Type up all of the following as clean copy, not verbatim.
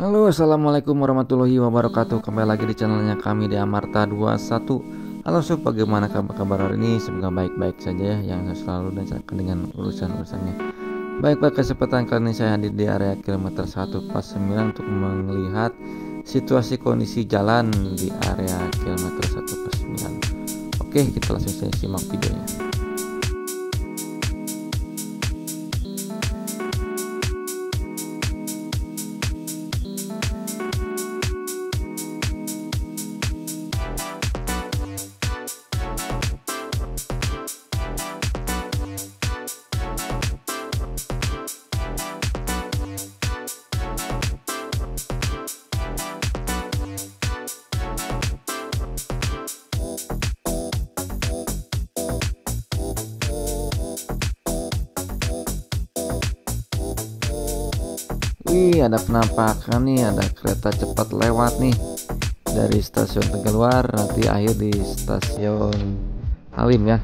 Halo, assalamualaikum warahmatullahi wabarakatuh. Kembali lagi di channelnya kami di Amarta 21. Halo sob, bagaimana kabar hari ini? Semoga baik-baik saja ya, yang selalu dan dengan urusan-urusannya. Baik, pada kesempatan kali ini saya hadir di area kilometer 149 untuk melihat situasi kondisi jalan di area kilometer 149. Oke, kita langsung saja simak videonya. Wih, ada penampakan nih, ada kereta cepat lewat nih dari stasiun Tegaluar, nanti akhir di stasiun Halim ya.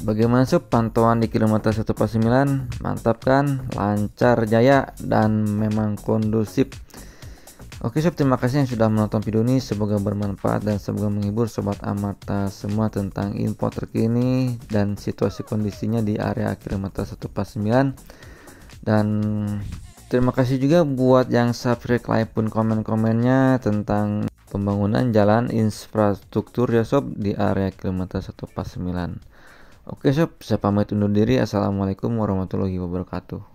Bagaimana sob pantauan di kilometer 149? Mantap kan? Lancar jaya dan memang kondusif. Oke sob, terima kasih yang sudah menonton video ini. Semoga bermanfaat dan semoga menghibur sobat Amarta semua tentang info terkini dan situasi kondisinya di area kilometer 149. Dan terima kasih juga buat yang subscribe, like pun komen-komennya tentang pembangunan jalan infrastruktur ya sob di area kilometer 149. Oke sob, saya pamit undur diri. Assalamualaikum warahmatullahi wabarakatuh.